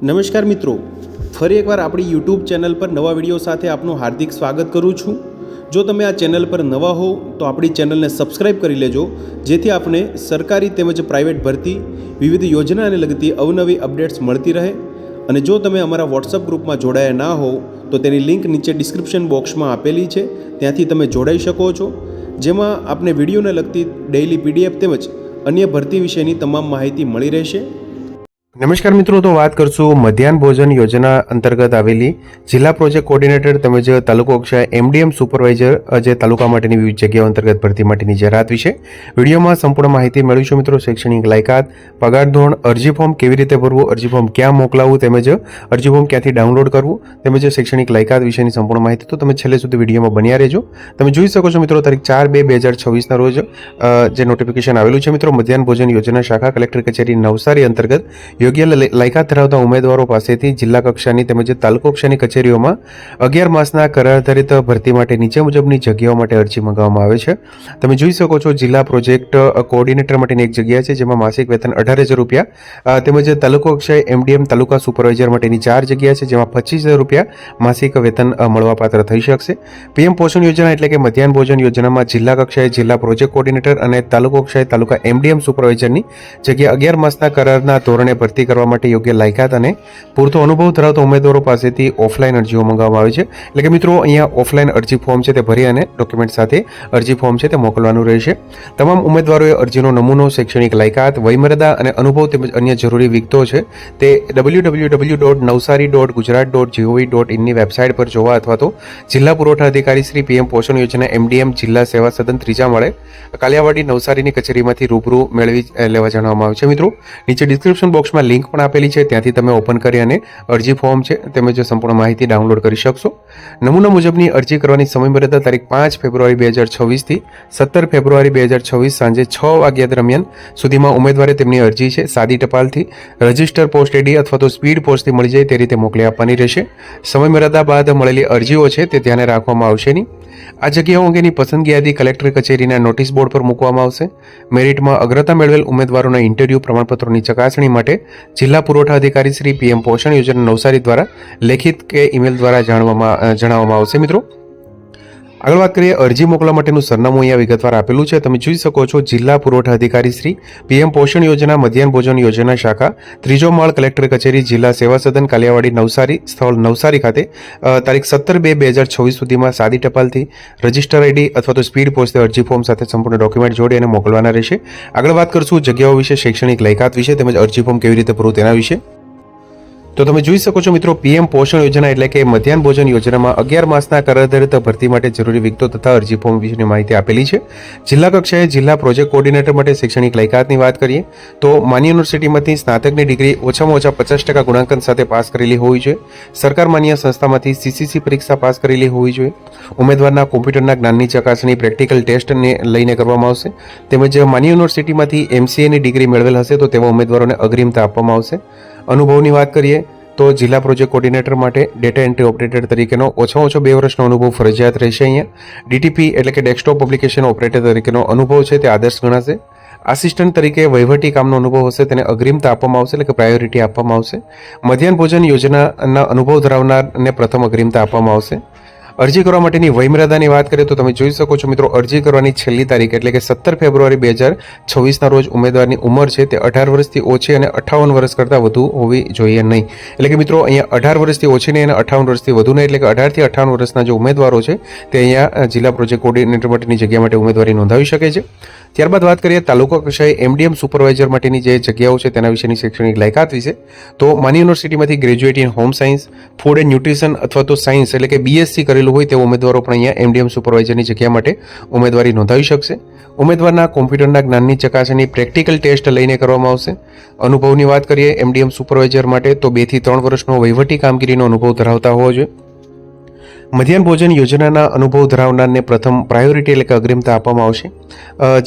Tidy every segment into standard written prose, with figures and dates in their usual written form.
નમસ્કાર મિત્રો, ફરી એકવાર આપણી યુટ્યુબ ચેનલ પર નવા વિડીયો સાથે આપનું હાર્દિક સ્વાગત કરું છું। જો તમે આ ચેનલ પર નવા હો તો આપણી ચેનલને સબસ્ક્રાઈબ કરી લેજો, જેથી આપને સરકારી તેમજ પ્રાઇવેટ ભરતી વિવિધ યોજનાને લગતી અવનવી અપડેટ્સ મળતી રહે। અને જો તમે અમારા વોટ્સઅપ ગ્રુપમાં જોડાયા ના હો તો તેની લિંક નીચે ડિસ્ક્રિપ્શન બોક્સમાં આપેલી છે, ત્યાંથી તમે જોડાઈ શકો છો, જેમાં આપને વિડીયોને લગતી ડેઇલી પીડીએફ તેમજ અન્ય ભરતી વિશેની તમામ માહિતી મળી રહેશે। નમસ્કાર મિત્રો, તો વાત કરશું મધ્યાહન ભોજન યોજના અંતર્ગત આવેલી જિલ્લા પ્રોજેક્ટ કોર્ડિનેટર તેમજ તાલુકા કક્ષાએ એમડીએમ સુપરવાઇઝર જે તાલુકા માટેની વિવિધ જગ્યાઓ અંતર્ગત ભરતી માટેની જાહેરાત વિશે વિડીયોમાં સંપૂર્ણ માહિતી મેળવીશું। મિત્રો, શૈક્ષણિક લાયકાત, પગાર ધોરણ, અરજી ફોર્મ કેવી રીતે ભરવું, અરજી ફોર્મ ક્યાં મોકલાવવું તેમજ અરજી ફોર્મ ક્યાંથી ડાઉનલોડ કરવું તેમજ શૈક્ષણિક લાયકાત વિશેની સંપૂર્ણ માહિતી તો તમે છેલ્લે સુધી વિડીયોમાં બન્યા રહેજો। તમે જોઈ શકો છો મિત્રો, તારીખ 4/2/2024ના રોજ જે નોટિફિકેશન આવેલું છે મિત્રો, મધ્યાહન ભોજન યોજના શાખા કલેક્ટર કચેરી નવસારી અંતર્ગત યોગ્ય લાયકાત ધરાવતા ઉમેદવારો પાસેથી જિલ્લા કક્ષાની તેમજ તાલુકા કક્ષાની કચેરીઓમાં 11 માસના કરાર આધારિત ભરતી માટે નીચે મુજબની જગ્યાઓ માટે અરજી મંગાવવામાં આવે છે। તમે જોઈ શકો છો, જિલ્લા પ્રોજેક્ટ કોઓર્ડિનેટર માટેની એક જગ્યા છે, જેમાં માસિક વેતન 18,000 રૂપિયા તેમજ તાલુકા કક્ષાએ એમડીએમ તાલુકા સુપરવાઇઝર માટેની 4 જગ્યા છે, જેમાં 25,000 રૂપિયા માસિક વેતન મળવાપાત્ર થઈ શકશે। પીએમ પોષણ યોજના એટલે કે મધ્યાહન ભોજન યોજનામાં જિલ્લા કક્ષાએ જિલ્લા પ્રોજેક્ટ કોઓર્ડિનેટર અને તાલુકા કક્ષાએ તાલુકા એમડીએમ સુપરવાઇઝરની જગ્યા 11 માસના કરારના ધોરણે ભરતી કરવા માટે યોગ્ય લાયકાત અને પૂરતો અનુભવ ધરાવતા ઉમેદવારો પાસેથી ઓફલાઈન અરજીઓ મંગાવવામાં આવે છે। એટલે કે મિત્રો, અહીંયા ઓફલાઈન અરજી ફોર્મ છે તે ભરી અને ડોક્યુમેન્ટ સાથે અરજી ફોર્મ છે તે મોકલવાનું રહેશે। તમામ ઉમેદવારોએ અરજીનો નમૂનો, શૈક્ષણિક લાયકાત, વયમર્યાદા અને અનુભવ તેમજ અન્ય જરૂરી વિગતો છે તે www.navsari.gujarat.gov.in ની વેબસાઇટ પર જોવા અથવા તો જિલ્લા પુરવઠા અધિકારી શ્રી પીએમ પોષણ યોજના એમડીએમ જિલ્લા સેવા સદન ત્રીજા માળે કાલિયાવાડી નવસારીની કચેરીમાંથી રૂબરૂ મેળવી લેવા જણાવવામાં આવે છે। મિત્રો, નીચે ડિસ્ક્રિપ્શન બોક્સમાં લિંક પણ આપેલી છે, ત્યાંથી તમે ઓપન કરી અને અરજી ફોર્મ છે તેમજ સંપૂર્ણ માહિતી ડાઉનલોડ કરી શકશો। નમૂના મુજબની અરજી કરવાની સમયમર્યાદા તારીખ 5 ફેબ્રુઆરી 2026 થી 17 ફેબ્રુઆરી 2026 સાંજે 6 વાગ્યા દરમિયાન સુધીમાં ઉમેદવારે તેમની અરજી છે સાદી ટપાલથી, રજિસ્ટર પોસ્ટ એડી અથવા તો સ્પીડ પોસ્ટથી મળી જાય તે રીતે મોકલી આપવાની રહેશે। સમયમર્યાદા બાદ મળેલી અરજીઓ છે તે ધ્યાને રાખવામાં આવશે નહીં। આ જગ્યાઓ અંગેની પસંદગી યાદી કલેક્ટર કચેરીના નોટિસ બોર્ડ પર મૂકવામાં આવશે। મેરિટમાં અગ્રતા મેળવેલ ઉમેદવારોના ઇન્ટરવ્યૂ પ્રમાણપત્રોની ચકાસણી માટે જિલ્લા પુરવઠા અધિકારી શ્રી પીએમ પોષણ યોજના નવસારી દ્વારા લેખિત કે ઈમેલ દ્વારા જણાવવામાં આવશે। મિત્રો, આગળ વાત કરીએ, અરજી મોકલવા માટેનું સરનામું અહીંયા વિગતવાર આપેલું છે, તમે જોઈ શકો છો। જિલ્લા પુરવઠા અધિકારી શ્રી પીએમ પોષણ યોજના મધ્યાહન ભોજન યોજના શાખા ત્રીજો માળ કલેક્ટર કચેરી જિલ્લા સેવા સદન કાલિયાવાડી નવસારી સ્થળ નવસારી ખાતે તારીખ 17/2/2026 સુધીમાં સાદી ટપાલથી, રજિસ્ટર આઈડી અથવા તો સ્પીડ પોસ્ટથી અરજી ફોર્મ સાથે સંપૂર્ણ ડોક્યુમેન્ટ જોડી અને મોકલવાના રહેશે। આગળ વાત કરશું જગ્યાઓ વિશે, શૈક્ષણિક લાયકાત વિશે તેમજ અરજી ફોર્મ કેવી રીતે ભરવું તેના વિશે। તો તમે જોઈ શકો છો મિત્રો, પીએમ પોષણ યોજના એટલે કે મધ્યાહન ભોજન યોજનામાં 11 માસના કરાર આધારિત ભરતી માટે જરૂરી વિગતો તથા અરજી ફોર્મ વિશેની માહિતી આપેલી છે। જિલ્લા કક્ષાએ જિલ્લા પ્રોજેક્ટ કોઓર્ડિનેટર માટે શૈક્ષણિક લાયકાતની વાત કરીએ તો માન્ય યુનિવર્સિટીમાંથી સ્નાતકની ડિગ્રી ઓછામાં ઓછા 50% ગુણાંકન સાથે પાસ કરેલી હોવી જોઈએ। સરકાર માન્ય સંસ્થામાંથી સીસીસી પરીક્ષા પાસ કરેલી હોવી જોઈએ। ઉમેદવારના કોમ્પ્યુટરના જ્ઞાનની ચકાસણી પ્રેક્ટિકલ ટેસ્ટને લઈને કરવામાં આવશે તેમજ માન્ય યુનિવર્સિટીમાંથી એમસીએની ડિગ્રી મેળવેલ હશે તો તેવા ઉમેદવારોને અગ્રિમતા આપવામાં આવશે। અનુભવની વાત કરીએ તો જિલ્લા પ્રોજેક્ટ કોઓર્ડિનેટર માટે ડેટા એન્ટ્રી ઓપરેટર તરીકેનો ઓછામાં ઓછો 2 વર્ષનો અનુભવ ફરજિયાત રહેશે। અહીંયા ડીટીપી એટલે કે ડેસ્કટોપ એપ્લિકેશન ઓપરેટર તરીકેનો અનુભવ છે તે આદર્શ ગણાશે। આસિસ્ટન્ટ તરીકે વહીવટી કામનો અનુભવ હશે તેને અગ્રિમતા આપવામાં આવશે, એટલે કે પ્રાયોરિટી આપવામાં આવશે। મધ્યાહન ભોજન યોજનાના અનુભવ ધરાવનારને પ્રથમ અગ્રિમતા આપવામાં આવશે। અરજી કરવા માટેની વયમર્યાદાની વાત કરીએ તો તમે જોઈ શકો છો મિત્રો, અરજી કરવાની છેલ્લી તારીખ એટલે કે 17 ફેબ્રુઆરી 2026ના રોજ ઉમેદવારની ઉંમર છે તે 18 વર્ષથી ઓછી અને 58 વર્ષ કરતાં વધુ હોવી જોઈએ નહીં। એટલે કે મિત્રો, અહીંયા 18 વર્ષથી ઓછી નહીં અને 58 વર્ષથી વધુ નહીં, એટલે કે 18 થી 58 વર્ષના જે ઉમેદવારો છે તે અહીંયા જિલ્લા પ્રોજેક્ટ કોઓર્ડિનેટર માટેની જગ્યા માટે ઉમેદવારી નોંધાવી શકે છે। ત્યારબાદ વાત કરીએ તાલુકા કક્ષાએ એમડીએમ સુપરવાઇઝર માટેની જે જગ્યાઓ છે તેના વિશેની શૈક્ષણિક લાયકાત વિશે તો માન્ય યુનિવર્સિટીમાંથી graduate in home science, food and nutrition અથવા તો સાયન્સ એટલે કે બીએસસી કરેલું હોય તેવા ઉમેદવારો પણ અહીંયા એમડીએમ સુપરવાઇઝરની જગ્યા માટે ઉમેદવારી નોંધાવી શકશે। ઉમેદવારના કોમ્પ્યુટરના જ્ઞાનની ચકાસણી પ્રેક્ટિકલ ટેસ્ટ લઈને કરવામાં આવશે। અનુભવની વાત કરીએ એમડીએમ સુપરવાઇઝર માટે તો 2 થી 3 વર્ષનો વહીવટી કામગીરીનો અનુભવ ધરાવતા હોવો જોઈએ। મધ્યાહન ભોજન યોજનાના અનુભવ ધરાવનારને પ્રથમ પ્રાયોરિટી એટલે કે અગ્રિમતા આપવામાં આવશે।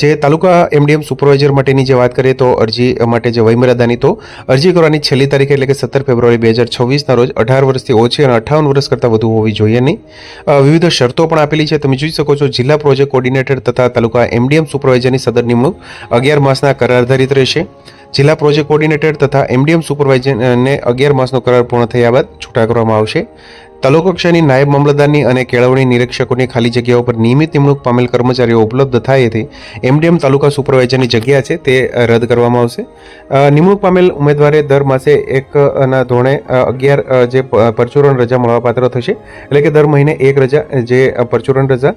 જે તાલુકા એમડીએમ સુપરવાઇઝર માટેની જે વાત કરીએ તો અરજી માટે જે વયમર્યાદાની તો અરજી કરવાની છેલ્લી તારીખ એટલે કે 17 ફેબ્રુઆરી 2026ના રોજ 18 વર્ષથી ઓછી અને 58 વર્ષ કરતાં વધુ હોવી જોઈએ નહીં। વિવિધ શરતો પણ આપેલી છે, તમે જોઈ શકો છો। જિલ્લા પ્રોજેક્ટ કોઓર્ડિનેટર તથા તાલુકા એમડીએમ સુપરવાઇઝરની સદર નિમણૂક 11 માસના કરાર આધારિત રહેશે। જિલ્લા પ્રોજેક્ટ કોર્ડિનેટર તથા એમડીએમ સુપરવાઇઝરને 11 માસનો કરાર પૂર્ણ થયા બાદ છૂટા કરવામાં આવશે. તાલુકા કક્ષાની નાયબ મામલતદારની અને કેળવણી નિરીક્ષકોની ખાલી જગ્યાઓ પર નિયમિત નિમણૂક પામેલ કર્મચારીઓ ઉપલબ્ધ થાય હતી એમડીએમ તાલુકા સુપરવાઇઝરની જગ્યા છે તે રદ કરવામાં આવશે. નિમણૂક પામેલ ઉમેદવારે દર માસે એકના ધોરણે 11 જે પરચુરણ રજા મળવાપાત્ર થશે. એટલે કે દર મહિને એક રજા જે પરચુરણ રજા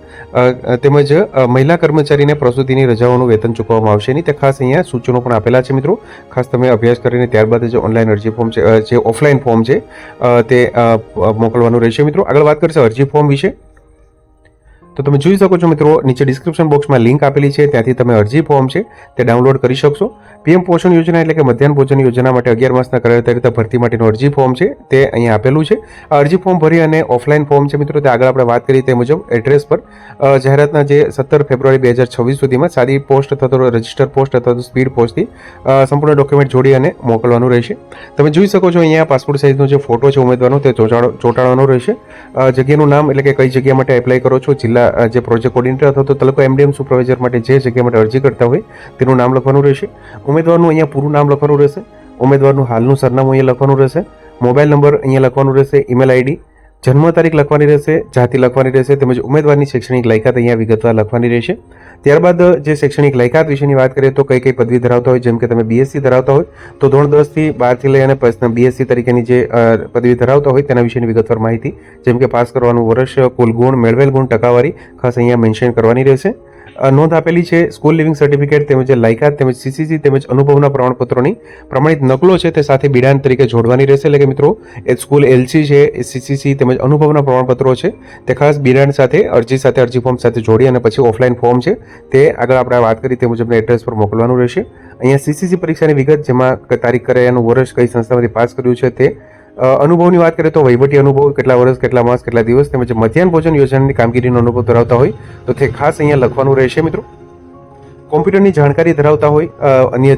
તેમજ મહિલા કર્મચારીને પ્રસૂતિની રજાઓનું વેતન ચૂકવવામાં આવશે નહીં. તે ખાસ અહીંયા સૂચનો પણ આપેલા છે મિત્રો. ખાસ તમે અભ્યાસ કરીને ત્યારબાદ જે ઓનલાઈન અરજી ફોર્મ છે જે ઓફલાઈન ફોર્મ છે તે મોકલવાનું રહેશે. મિત્રો આગળ વાત કરશે અરજી ફોર્મ વિશે. તો તમે જોઈ શકો છો મિત્રો, નીચે ડિસ્ક્રિપ્શન બોક્સમાં લિંક આપેલી છે, ત્યાંથી તમે અરજી ફોર્મ છે તે ડાઉનલોડ કરી શકશો. પીએમ પોષણ યોજના એટલે કે મધ્યાહન ભોજન યોજના માટે 11 માસના કરાર તરીકે ભરતી માટેનું અરજી ફોર્મ છે તે અહીંયા આપેલું છે. આ અરજી ફોર્મ ભરી અને ઓફલાઈન ફોર્મ છે મિત્રો, તે આગળ આપણે વાત કરી તે મુજબ એડ્રેસ પર જાહેરાતના જે 17 ફેબ્રુઆરી 2026 સુધીમાં સાદી પોસ્ટ અથવા તો રજિસ્ટર પોસ્ટ અથવા તો સ્પીડ પોસ્ટથી સંપૂર્ણ ડોક્યુમેન્ટ જોડી અને મોકલવાનું રહેશે. તમે જોઈ શકો છો અહીંયા પાસપોર્ટ સાઇઝનો જે ફોટો છે ઉમેદવારનો તે ચોંટાડવાનો રહેશે. જગ્યાનું નામ એટલે કે કઈ જગ્યા માટે એપ્લાય કરો છો, જિલ્લા જે પ્રોજેક્ટ કોર્ડિનેટર અથવા તો તાલુકા એમડીએમ સુપરવાઇઝર માટે જે જગ્યા માટે અરજી કરતા હોય તેનું નામ લખવાનું રહેશે. ઉમેદવારનું અહીંયા પૂરું નામ લખવાનું રહેશે. ઉમેદવારનું હાલનું સરનામું અહીંયા લખવાનું રહેશે. મોબાઈલ નંબર અહીંયા લખવાનું રહેશે. ઈમેલ આઈડી, જન્મ તારીખ લખવાની રહેશે, જાતિ લખવાની રહેશે તેમજ ઉમેદવારની શૈક્ષણિક લાયકાત અહીંયા વિગતવાર લખવાની રહેશે. ત્યારબાદ જે શૈક્ષણિક લાયકાત વિશેની વાત કરીએ તો કઈ પદવી ધરાવતા હોય, જેમ કે તમે બીએસસી ધરાવતા હોય તો ધોરણ 10 થી 12 થી લઈ અને બીએસસી તરીકેની જે પદવી ધરાવતા હોય તેના વિશેની વિગતવાર માહિતી, જેમ કે પાસ કરવાનું વર્ષ, કુલ ગુણ, મેળવેલ ગુણ, ટકાવારી ખાસ અહીંયા મેન્શન કરવાની રહેશે. નોંધ આપેલી છે સ્કૂલ લિવિંગ સર્ટિફિકેટ તેમજ લાયકાત તેમજ સીસીસી તેમજ અનુભવના પ્રમાણપત્રોની પ્રમાણિત નકલો છે તે સાથે બિડાણ તરીકે જોડવાની રહેશે. એટલે કે મિત્રો એ સ્કૂલ એલસી છે, સીસીસી તેમજ અનુભવના પ્રમાણપત્રો છે તે ખાસ બિડાણ સાથે અરજી ફોર્મ સાથે જોડી અને પછી ઓફલાઈન ફોર્મ છે તે આગળ આપણે વાત કરી તે મુજબના એડ્રેસ પર મોકલવાનું રહેશે. અહીંયા સીસીસી પરીક્ષાની વિગત, જેમાં તારીખ કરાયાનું વર્ષ, કઈ સંસ્થામાંથી પાસ કર્યું છે તે. અનુભવની વાત કરીએ તો વહીવટી અનુભવ, કેટલા વર્ષ, કેટલા માસ, કેટલા દિવસ તેમજ મધ્યાહન ભોજન યોજનાની કામગીરીનો અનુભવ ધરાવતા હોય તો તે ખાસ અહીંયા લખવાનું રહેશે મિત્રો. કોમ્પ્યુટરની જાણકારી ધરાવતા હોય, અન્ય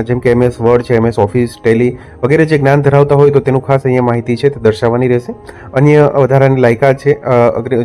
જેમ કે MS વર્ડ છે, MS ઓફિસ, ટેલી વગેરે જે જ્ઞાન ધરાવતા હોય તો તેનું ખાસ અહીંયા માહિતી છે તે દર્શાવવાની રહેશે. અન્ય વધારાની લાયકાત છે,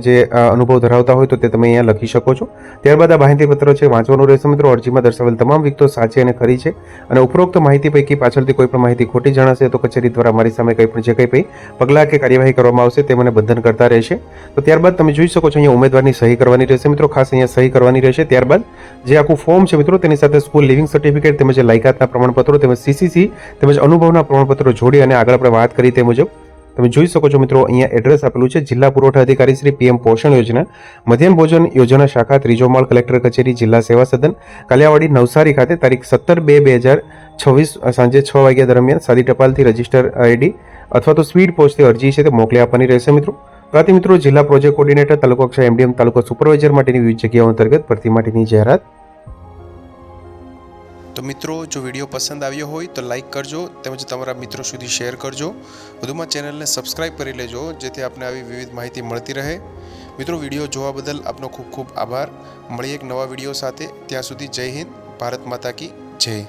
જે અનુભવ ધરાવતા હોય તો તે તમે અહીંયા લખી શકો છો. ત્યારબાદ આ માહિતી પત્ર છે વાંચવાનું રહેશે મિત્રો. અરજીમાં દર્શાવેલ તમામ વિગતો સાચી અને ખરી છે અને ઉપરોક્ત માહિતી પૈકી પાછળથી કોઈ પણ માહિતી ખોટી જણાશે તો કચેરી દ્વારા મારી સામે કંઈ પણ પગલાં કે કાર્યવાહી કરવામાં આવશે તે મને બંધન કરતા રહેશે. તો ત્યારબાદ તમે જોઈ શકો છો અહીંયા ઉમેદવારની સહી કરવાની રહેશે મિત્રો. ખાસ અહીંયા સહી કરવાની રહેશે. ત્યારબાદ જે આખું ફોર્મ છે મિત્રો તેની સાથે સ્કૂલ લિવિંગ સર્ટિફિકેટ તેમજ લાયકાતના પ્રમાણપત્રો તેમજ સીસીસી તેમજ અનુભવના પ્રમાણપત્રો જોડી અને આગળ આપણે વાત કરી તે મુજબ તમે જોઈ શકો છો મિત્રો. અહીંયા એડ્રેસ આપેલું છે જિલ્લા પુરવઠા અધિકારી શ્રી પીએમ પોષણ યોજના મધ્યાહન ભોજન યોજના શાખા, ત્રીજો માળ, કલેક્ટર કચેરી, જિલ્લા સેવા સદન, કાલિયાવાડી, નવસારી ખાતે તારીખ 17/2/2026 સાંજે 6 વાગ્યા દરમિયાન સાદી ટપાલથી રજિસ્ટર આઈડી અથવા તો સ્પીડ પોસ્ટથી અરજી છે તે મોકલી આપવાની રહેશે મિત્રો. તો મિત્રો જિલ્લા પ્રોજેક્ટ કોર્ડિનેટર, તાલુકા કક્ષા એમડીએમ, તાલુકા સુપરવાઇઝર માટેની વિવિધ જગ્યાઓ અંતર્ગત ભરતી માટેની જાહેરાત. તો મિત્રો, જો વિડીયો પસંદ આવ્યો હોય તો લાઇક કરજો તેમજ તમારા મિત્રો સુધી શેર કરજો. વધુમાં ચેનલને સબસ્ક્રાઈબ કરી લેજો જેથી આપને આવી વિવિધ માહિતી મળતી રહે. મિત્રો, વિડીયો જોવા બદલ આપનો ખૂબ ખૂબ આભાર. મળીએ એક નવા વિડીયો સાથે. ત્યાં સુધી જય હિન્દ, ભારત માતા કી જય.